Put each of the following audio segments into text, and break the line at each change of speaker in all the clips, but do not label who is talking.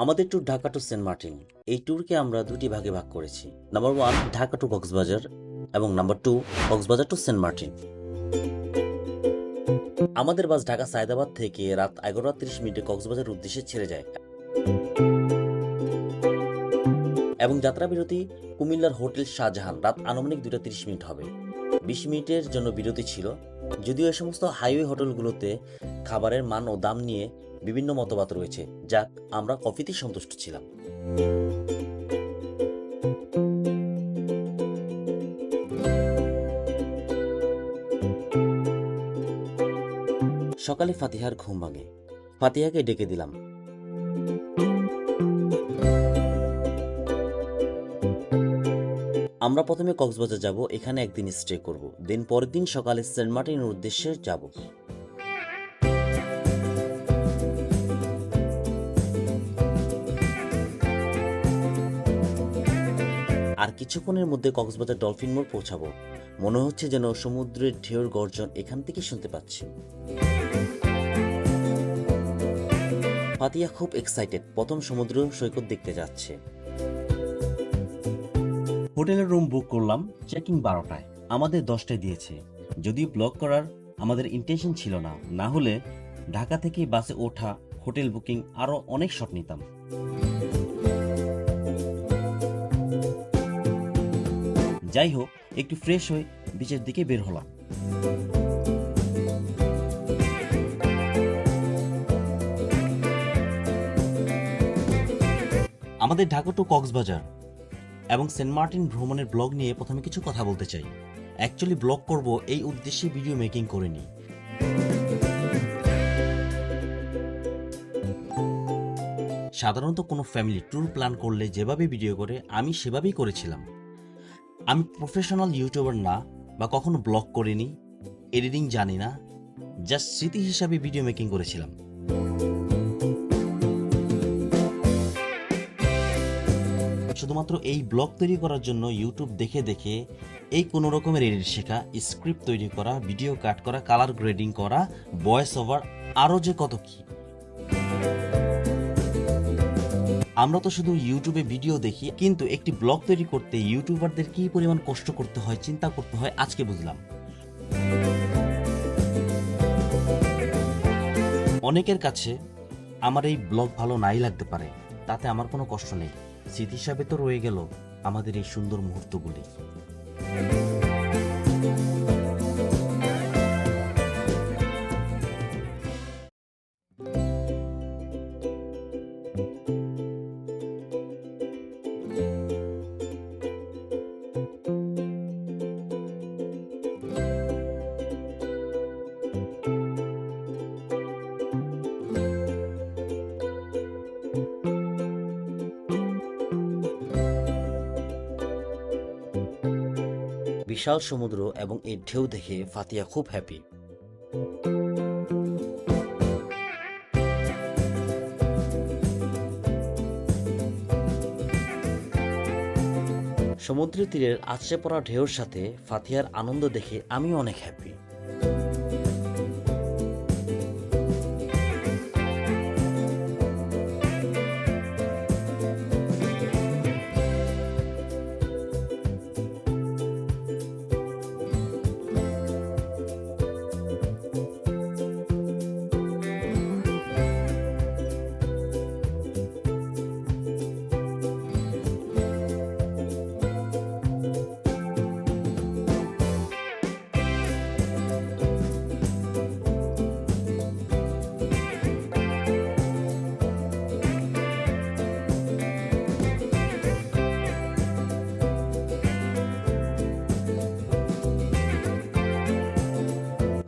আমাদের tour Dhaka to Saint Martin. এই ট্যুরকে আমরা দুটি ভাগে ভাগ করেছি। নাম্বার 1 ঢাকা টু কক্সবাজার এবং number 2 Cox's Bazar to Saint Martin. আমাদের বাস ঢাকা সায়দাবাদ থেকে রাত 11:30 কক্সবাজার উদ্দেশ্যে ছেড়ে যায় এবং যাত্রা বিরতি কুমিল্লার হোটেল শাহজাহান রাত আনুমানিক 2:30 হবে। 20 মিনিটের জন্য বিরতি ছিল। যদিও এই সমস্ত হাইওয়ে হোটেলগুলোতে খাবারের মান ও দাম নিয়ে বিভিন্ন মতবাদ রয়েছে, যাক আমরা কফিতেই সন্তুষ্ট ছিলাম। সকালে ফাতিহার ঘুম ভাঙে। ফাতিহাকে ডেকে দিলাম। আমরা প্রথমে কক্সবাজার যাব, এখানে একদিন স্টে করব, দেন পরের দিন সকালে সেন্ট মার্টিনের উদ্দেশ্যে যাব। আর কিছুক্ষণের মধ্যে কক্সবাজার ডলফিন মোড় পৌঁছাবো। মনে হচ্ছে যেন সমুদ্রের ঢেউর গর্জন এখান থেকে শুনতে পাচ্ছি। ফাতিহা খুব এক্সাইটেড, প্রথম সমুদ্র সৈকত দেখতে যাচ্ছে। হোটেলের রুম বুক করলাম, চেকিং 12টায়, আমাদের 10টায় দিয়েছে। যদিও ব্লক করার আমাদের ইন্টেনশন ছিল না, না হলে ঢাকা থেকে বাসে ওঠা, হোটেল বুকিং আরো অনেক শট নিতাম। যাই হোক, একটু ফ্রেশ হয়ে বিচের দিকে বের হলাম। আমাদের ঢাকা টু কক্সবাজার এবং সেন্ট মার্টিন ভ্রমণের ব্লগ নিয়ে প্রথমে কিছু কথা বলতে চাই। অ্যাকচুয়ালি ব্লগ করব এই উদ্দেশ্যে ভিডিও মেকিং করিনি। সাধারণত কোনো ফ্যামিলি ট্যুর প্ল্যান করলে যেভাবে ভিডিও করে আমি সেভাবেই করেছিলাম। আমি প্রফেশনাল ইউটিউবার না, বা কখনো ব্লগ করিনি, এডিটিং জানি না, জাস্ট স্মৃতি হিসাবে ভিডিও মেকিং করেছিলাম। শুধুমাত্র এই ব্লগ তৈরি করার জন্য ইউটিউব দেখে দেখে এই কোনো রকমের এডিট শেখা, স্ক্রিপ্ট তৈরি করা, ভিডিও কাট করা, কালার গ্রেডিং করা, ভয়েস ওভার, আরও যে কত কি। আমরা তো শুধু ইউটিউবে ভিডিও দেখি, কিন্তু একটি ব্লগ তৈরি করতে ইউটিউবারদের কি পরিমাণ কষ্ট করতে হয়, চিন্তা করতে হয়, আজকে বুঝলাম। অনেকের কাছে আমার এই ব্লগ ভালো নাই লাগতে পারে, তাতে আমার কোনো কষ্ট নেই। স্মৃতি হিসাবে তো রয়ে গেল আমাদের এই সুন্দর মুহূর্তগুলি। বিশাল সমুদ্র এবং এর ঢেউ দেখে ফাতিহা খুব হ্যাপি। সমুদ্রের তীরের আছড়ে পড়া ঢেউর সাথে ফাতিহার আনন্দ দেখে আমিও অনেক হ্যাপি।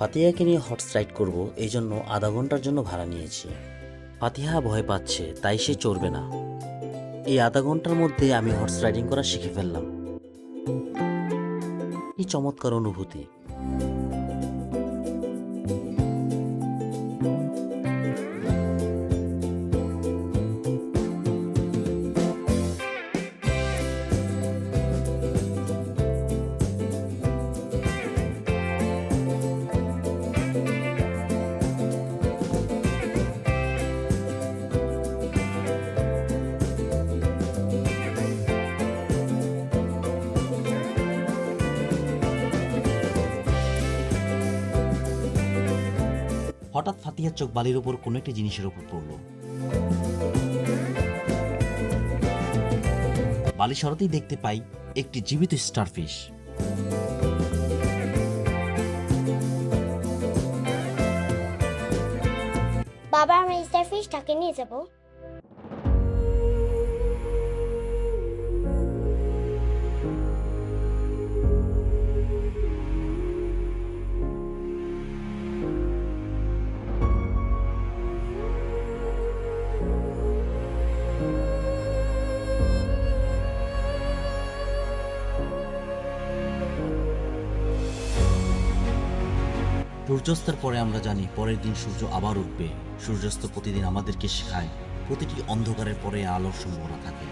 ফাতিহাকে নিয়ে হর্স রাইড করব, এই জন্য আধা ঘন্টার জন্য ভাড়া নিয়েছি। ফাতিহা ভয় পাচ্ছে, তাই সে চড়বে না। এই আধা ঘন্টার মধ্যে আমি হর্স রাইডিং করা শিখে ফেললাম। কি চমৎকার অনুভূতি! হঠাৎ ফাতিহার চোখ বালির উপর কোনো একটি জিনিসের উপর পড়ল। বালি সরাতেই দেখতে পাই একটি জীবিত স্টারফিশ।
বাবা, আমরা স্টারফিশটাকে নিয়ে যাব।
সূর্যাস্তের পরে আমরা জানি পরের দিন সূর্য আবার উঠবে। সূর্যাস্ত প্রতিদিন আমাদেরকে শেখায় প্রতিটি অন্ধকারের পরে আলোর সম্ভাবনা থাকে।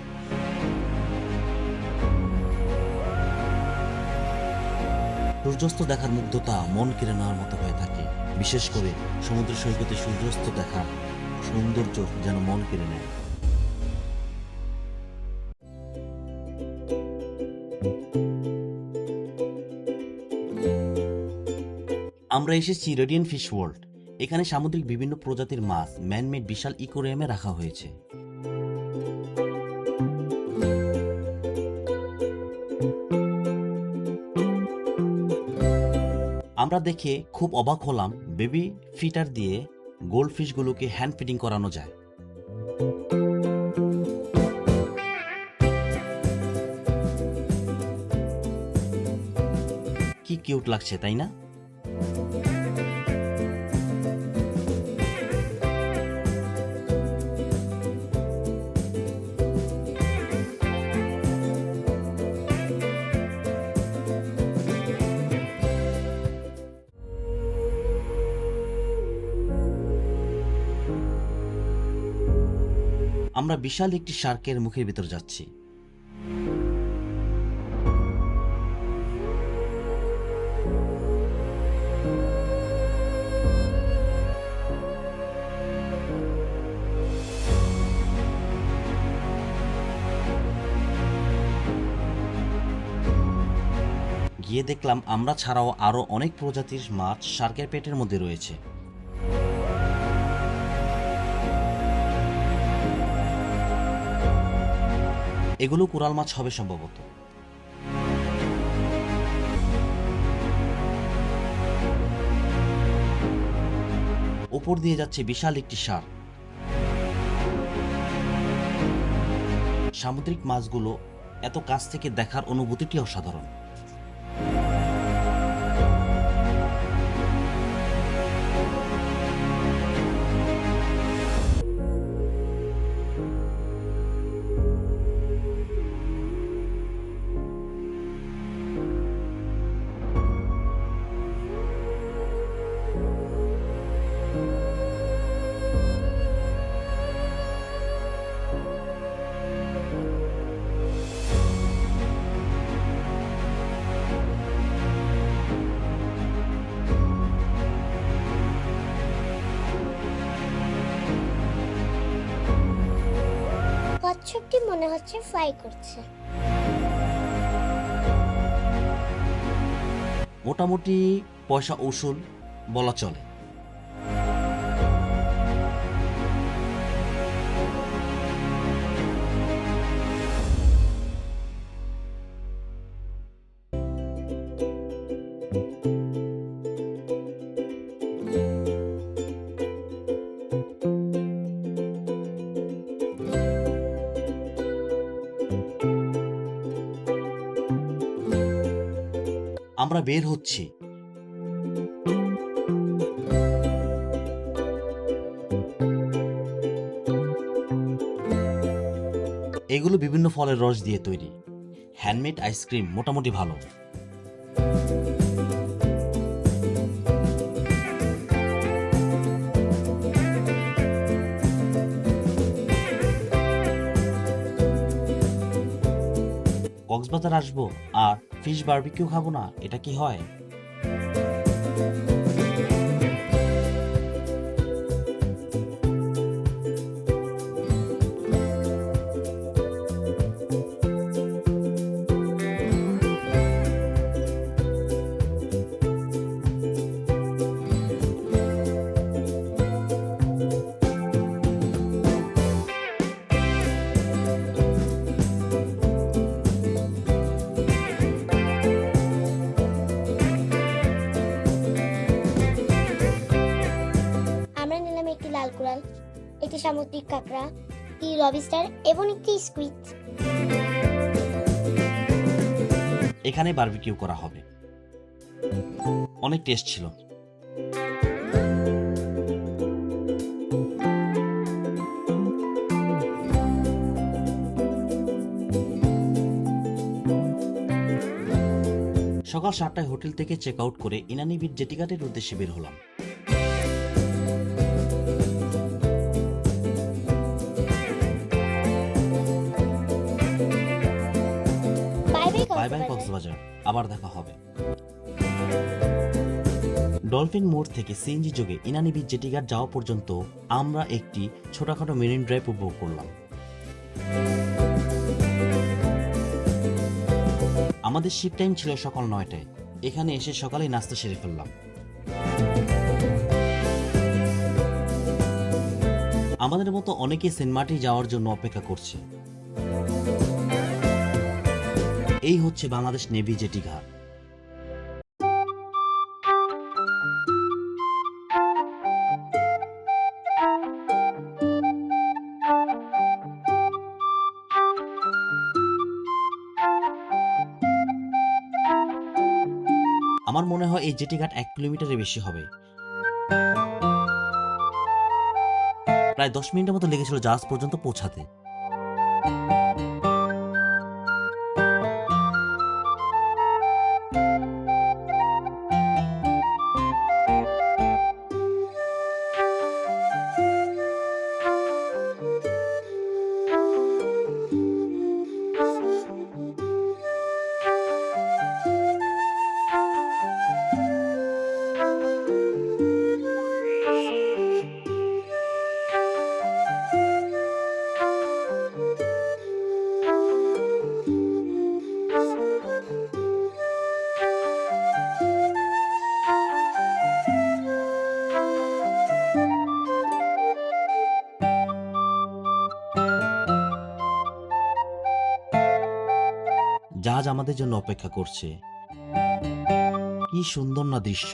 সূর্যাস্ত দেখার মুগ্ধতা মন কেড়ে নেওয়ার মতো হয়ে থাকে। বিশেষ করে সমুদ্র সৈকতে সূর্যাস্ত দেখার সৌন্দর্য যেন মন কেড়ে নেয়। আমরা এসেছি রেডিয়েন্ট ফিশ ওয়ার্ল্ড। এখানে সামুদ্রিক বিভিন্ন প্রজাতির মাছ ম্যানমেড বিশাল ইকোরিয়ামে রাখা হয়েছে। আমরা দেখে খুব অবাক হলাম, বেবি ফিটার দিয়ে গোল্ড ফিশগুলোকে হ্যান্ড ফিডিং করানো যায়। কি কিউট লাগছে, তাই না? আমরা বিশাল একটি শার্কের মুখের ভিতর যাচ্ছি। গিয়ে দেখলাম আমরা ছাড়াও আরো অনেক প্রজাতির মাছ শার্কের পেটের মধ্যে রয়েছে। এগুলো কোরাল মাছ হবে সম্ভবত। উপর দিয়ে যাচ্ছে বিশাল একটি শার্ক। সামুদ্রিক মাছগুলো এত কাছ থেকে দেখার অনুভূতিটি অসাধারণ।
কচ্ছপটি মনে হচ্ছে ফ্লাই করছে।
মোটামুটি পয়সা উসুল বলা চলে। আমরা বের হচ্ছি। এগুলো বিভিন্ন ফলের রস দিয়ে তৈরি। হ্যান্ডমেড আইসক্রিম মোটামুটি ভালো। কক্সবাজার আসবো আর ফিশ বারবিকিউ খাবো না, এটা কি হয়?
সামুদ্রিক কাঁকড়া, একটি লবস্টার এবং একটি স্কুইড।
এখানে বারবিকিউ করা হবে। অনেক টেস্ট ছিল। সকাল 7টায় হোটেল থেকে চেক আউট করে ইনানি বিচ জেটিঘাটের উদ্দেশ্যে বের হলাম।
Bye bye
bye bye
Cox's Bazar.
Cox's Bazar, আবার দেখা হবে। ডলফিন মোড় থেকে সিএনজি যোগে ইনানি বিচ জেটিঘাট যাওয়া পর্যন্ত আমরা একটি ছোটখাটো মেরিন ড্রাইভ উপভোগ করলাম। আমাদের শিফট টাইম ছিল সকাল 9টায়। এখানে এসে সকালেই নাস্তা সেরে ফেললাম। আমাদের মতো অনেকেই সেন্ট মার্টিন যাওয়ার জন্য অপেক্ষা করছে। এই হচ্ছে বাংলাদেশ নেভি জেটিঘাট। আমার মনে হয় এই জেটিঘাট 1 কিলোমিটারের বেশি হবে। প্রায় 10 মিনিটের মতো লেগেছিল জাহাজ পর্যন্ত পৌঁছাতে। জাহাজ আমাদের জন্য অপেক্ষা করছে। কি সুন্দর না দৃশ্য।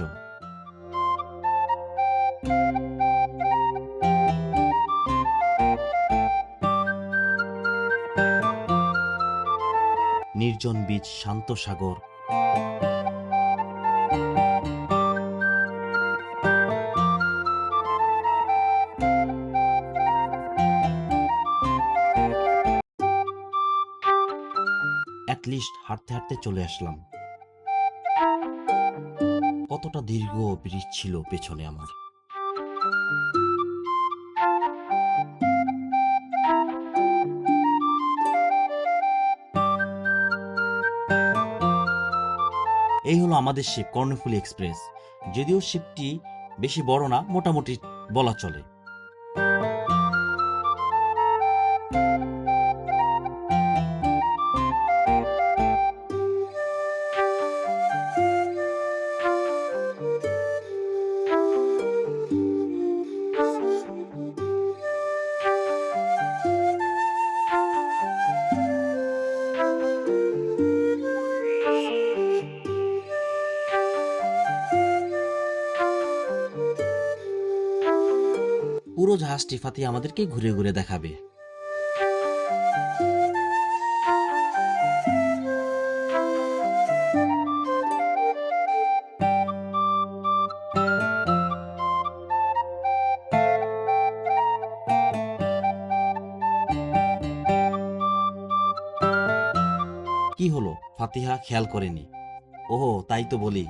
নির্জন বীচ, শান্ত সাগর। অ্যাটলিস্ট হাঁটতে হাঁটতে চলে আসলাম। কতটা দীর্ঘ ব্রিজ ছিল পেছনে আমার। এই হলো আমাদের শিপ কর্ণফুলী এক্সপ্রেস। যদিও শিপটি বেশি বড় না, মোটামুটি বলা চলে। পুরো জাহাজটি ফাতিহা আমাদেরকে ঘুরে ঘুরে দেখাবে। কি হলো? ফাতিহা খেয়াল করেনি। ওহো, তাই তো বলি।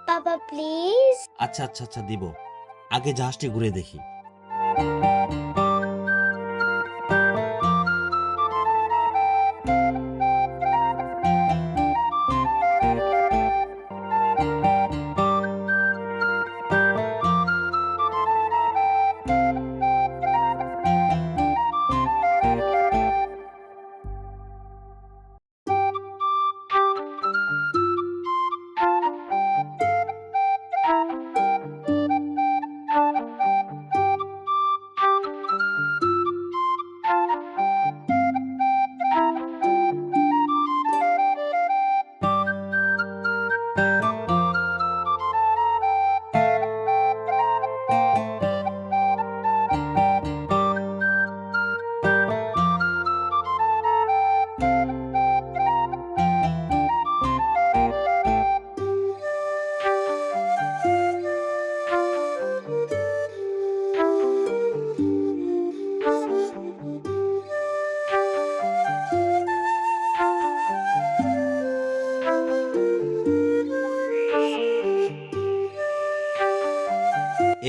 বাবা প্লিজ।
আচ্ছা আচ্ছা আচ্ছা, দিব। আগে জাহাজটি ঘুরে দেখি।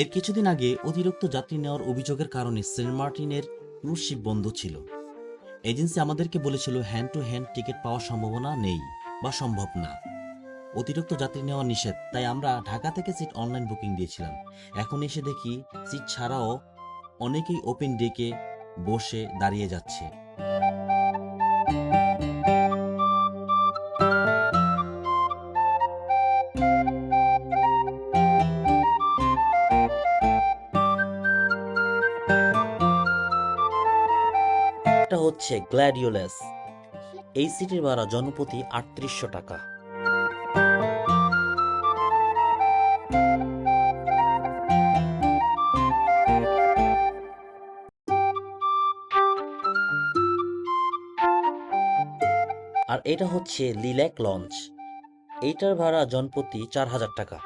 এর কিছুদিন আগে অতিরিক্ত যাত্রী নেওয়ার অভিযোগের কারণে সেন্ট মার্টিনের ক্রুজ শিপ বন্ধ ছিল। এজেন্সি আমাদেরকে বলেছিল হ্যান্ড টু হ্যান্ড টিকিট পাওয়ার সম্ভাবনা নেই বা সম্ভব না, অতিরিক্ত যাত্রী নেওয়া নিষেধ। তাই আমরা ঢাকা থেকে সিট অনলাইন বুকিং দিয়েছিলাম। এখন এসে দেখি সিট ছাড়াও অনেকেই ওপেন ডেকে বসে দাঁড়িয়ে যাচ্ছে। এটা হচ্ছে গ্ল্যাডিওলাস। এই সিটির ভাড়া জনপ্রতি ৩৮০০ টাকা। আর এটা হচ্ছে লিল্যাক লঞ্চ। এইটার ভাড়া জনপ্রতি ৪,০০০ টাকা।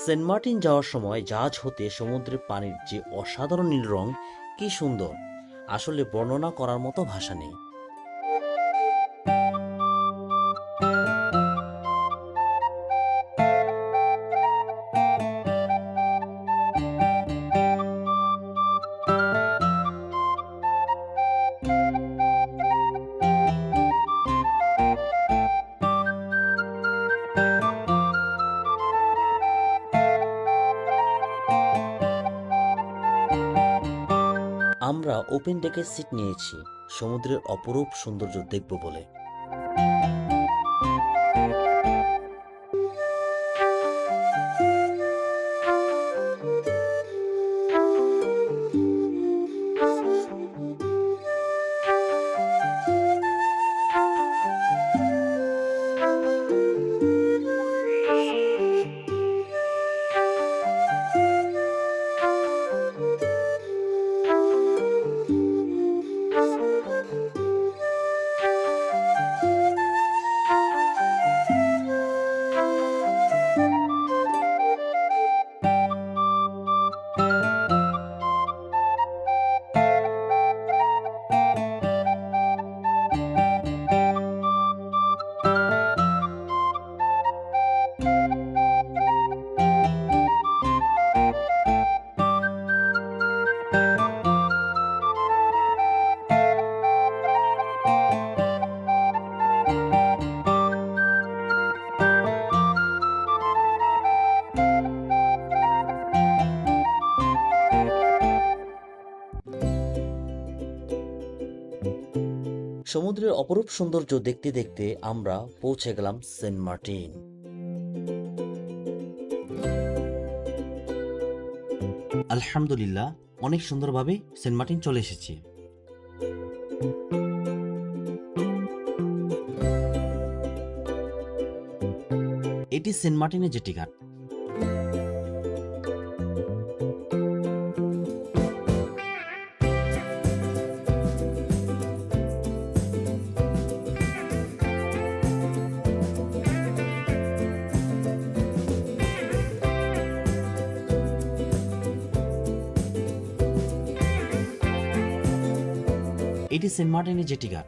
সেন্ট মার্টিন যাওয়ার সময় জাহাজ হতে সমুদ্রের পানির যে অসাধারণ নীল রং, কি সুন্দর, আসলে বর্ণনা করার মতো ভাষা নেই। আমরা ওপেন ডেকের সিট নিয়েছি সমুদ্রের অপরূপ সৌন্দর্য দেখব বলে। সমুদ্রের অপরূপ সৌন্দর্য দেখতে দেখতে আমরা পৌঁছে গেলাম সেন্ট মার্টিন। আলহামদুলিল্লাহ, অনেক সুন্দরভাবে সেন্ট মার্টিন চলে এসেছি। এটি সেন্ট মার্টিনের জেটি ঘাট। এটি সেন্ট মার্টিনের জেটি ঘাট।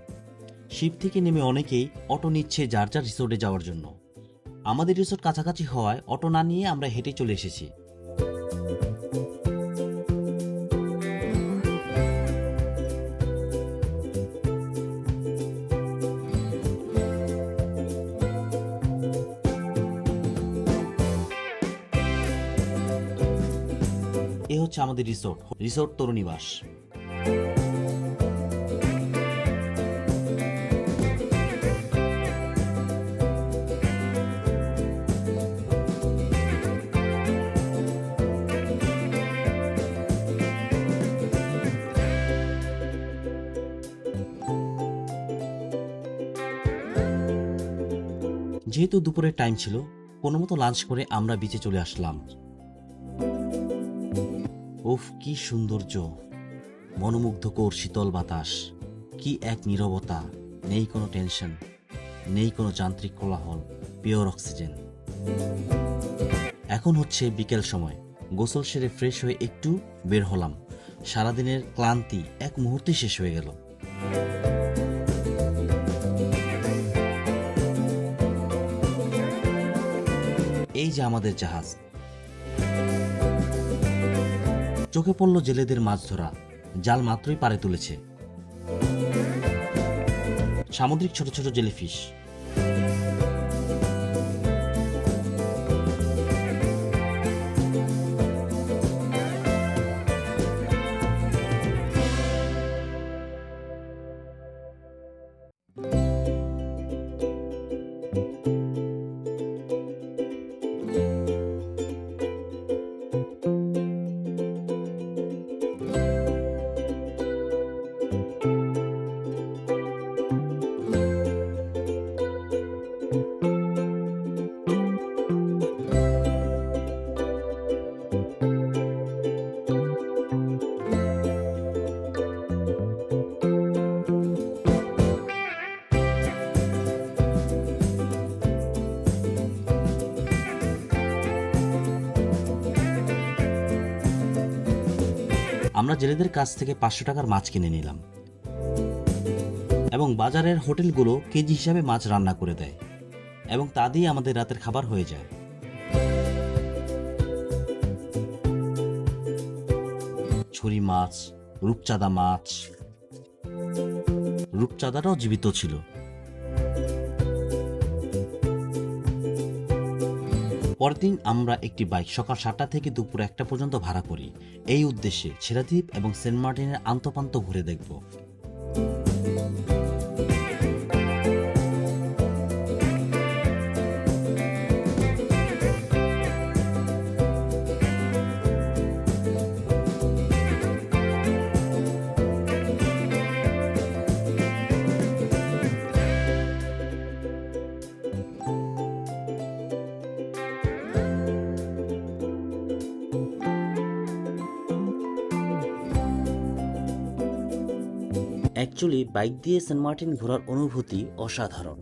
শিপ থেকে নেমে অনেকেই অটো নিচ্ছে যার যার রিসোর্টে যাওয়ার জন্য। আমাদের রিসোর্ট কাছাকাছি হওয়ায় অটো না নিয়ে আমরা হেঁটে চলে এসেছি। এ হচ্ছে আমাদের রিসোর্ট তরুণীবাস। যেহেতু দুপুরের টাইম ছিল, কোনো মতো লাঞ্চ করে আমরা বিচে চলে আসলাম। উফ, কি সৌন্দর্য! মনোমুগ্ধকর শীতল বাতাস, কি এক নীরবতা, নেই কোনো টেনশন, নেই কোনো যান্ত্রিক কোলাহল, পিওর অক্সিজেন। এখন হচ্ছে বিকেল সময়। গোসল সেরে ফ্রেশ হয়ে একটু বের হলাম। সারাদিনের ক্লান্তি এক মুহূর্তে শেষ হয়ে গেল। এই যে আমাদের জাহাজ। চোখে পড়ল জেলেদের মাছ ধরা, জাল মাত্রই পাড়ে তুলেছে। সামুদ্রিক ছোট ছোট জেলিফিশ। আমরা জেলেদের কাছ থেকে 500 টাকার মাছ কিনে নিলাম এবং বাজারের হোটেলগুলো কেজি হিসাবে মাছ রান্না করে দেয় এবং তা দিয়ে আমাদের রাতের খাবার হয়ে যায়। ছুরি মাছ, রূপচাঁদা মাছ, রূপচাঁদাটাও জীবিত ছিল। পরের দিন আমরা একটি বাইক সকাল 7টা থেকে দুপুর 1টা পর্যন্ত ভাড়া করি, এই উদ্দেশ্যে ছেড়াদ্বীপ এবং সেন্ট মার্টিনের আন্তঃপ্রান্ত ঘুরে দেখব। অ্যাকচুয়ালি বাইক দিয়ে সেন্ট মার্টিন ঘোরার অনুভূতি অসাধারণ।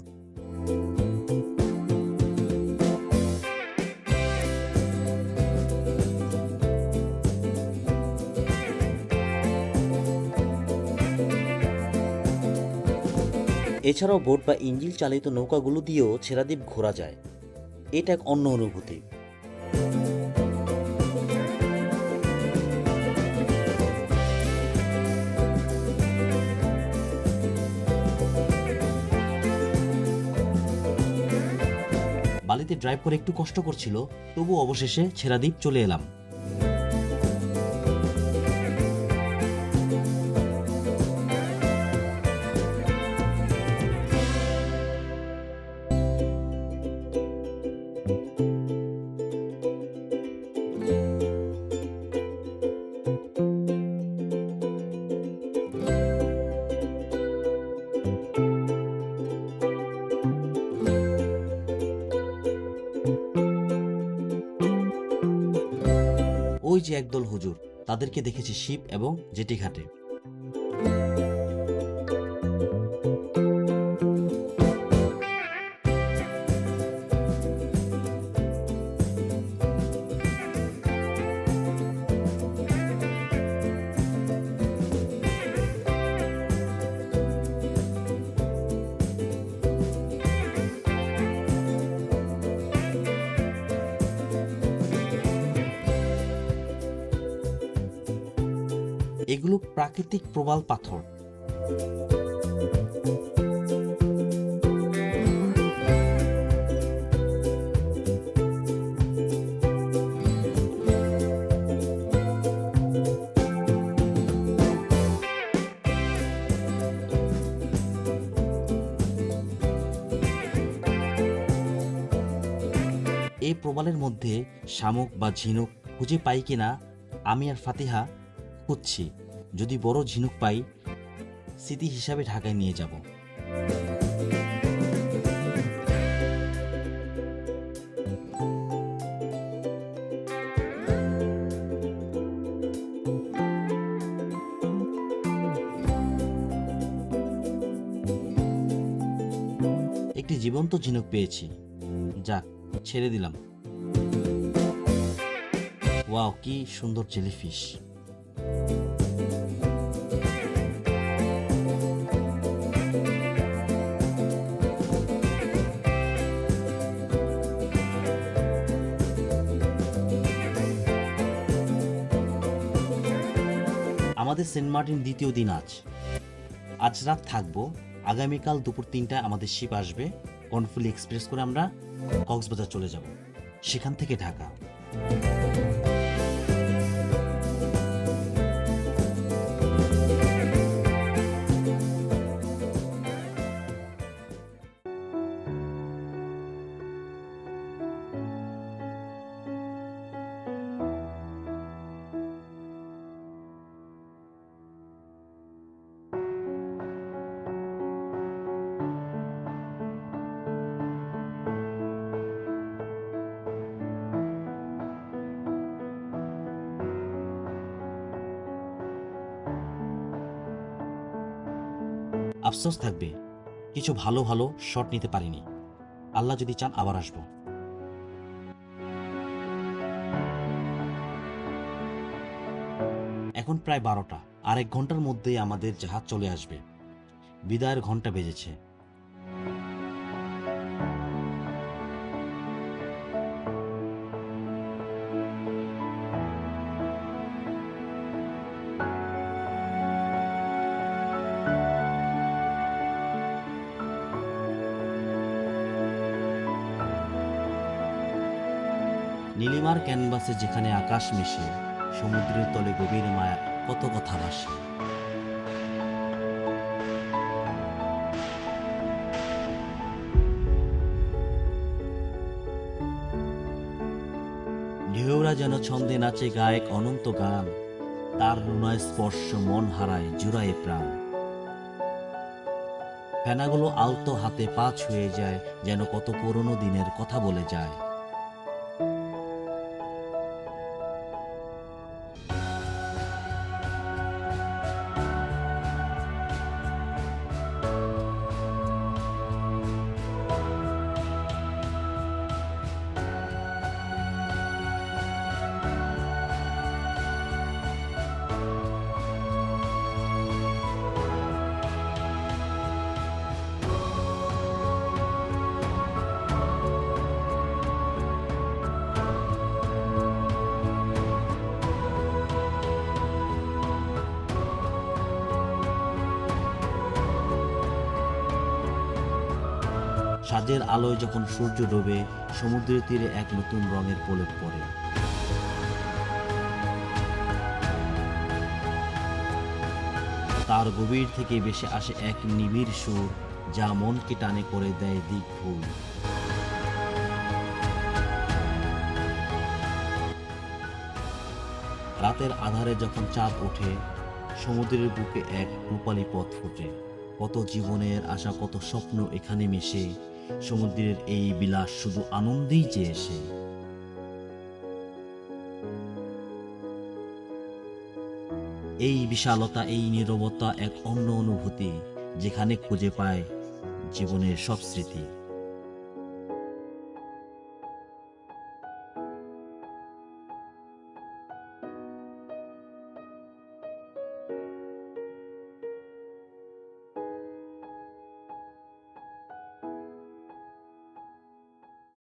এছাড়াও বোট বা ইঞ্জিন চালিত নৌকাগুলো দিয়েও ছেড়াদ্বীপ ঘোরা যায়, এটা এক অন্য অনুভূতি। বালিতে ড্রাইভ করে একটু কষ্ট করছিল, তবু অবশেষে ছেড়াদ্বীপ চলে এলাম। ওই যে একদল হুজুর, তাদেরকে দেখেছি শিপ এবং জেটি ঘাটে। এগুলো প্রাকৃতিক প্রবাল পাথর। এই প্রবালের মধ্যে শামুক বা ঝিনুক খুঁজে পাই কিনা আমি আর ফাতিহা খুঁজছি। যদি বড় ঝিনুক পাই, স্মৃতি হিসাবে ঢাকায় নিয়ে যাব। জীবন্ত ঝিনুক পেয়েছি। যাক, ছেড়ে দিলাম। ওয়াও, কি সুন্দর জেলিফিশ। আমাদের সেন্ট মার্টিন দ্বিতীয় দিন আজ রাত থাকবো। আগামীকাল দুপুর 3টায় আমাদের শিপ আসবে। কর্নফুলি এক্সপ্রেস করে আমরা কক্সবাজার চলে যাব, সেখান থেকে ঢাকা। আফসোস থাকবে, কিছু ভালো ভালো শট নিতে পারিনি। আল্লাহ যদি চান আবার আসবো। এখন প্রায় 12টা। আর 1 ঘন্টার মধ্যেই আমাদের জাহাজ চলে আসবে। বিদায়ের ঘন্টা বেজেছে। নীলিমার ক্যানভাসে যেখানে আকাশ মিশে, সমুদ্রের তলে গভীর মায়া কত কথা ভাসে। ঢেউরা যেন ছন্দে নাচে গায়ক অনন্ত গান, তার রুনায় স্পর্শ মন হারায় জুড়ায় প্রাণ। ফেনাগুলো আলতো হাতে পা ছুঁয়ে যায়, যেন কত পুরনো দিনের কথা বলে যায়। সাজের আলোয় যখন সূর্য ডোবে, সমুদ্রের তীরে এক নতুন রঙের প্রলেপ পড়ে। তার গভীর থেকে ভেসে আসে এক নিবিড় সুর, যা মনকে টানে করে দেয় দিকভুল। রাতের আধারে যখন চাঁদ ওঠে, সমুদ্রের বুকে এক রূপালী পথ ফোটে। কত জীবনের আশা, কত স্বপ্ন এখানে মিশে, সমুদ্রের এই বিলাস শুধু আনন্দেই চেয়ে এসে। এই বিশালতা, এই নীরবতা এক অন্য অনুভূতি, যেখানে খুঁজে পায় জীবনের সব স্মৃতি।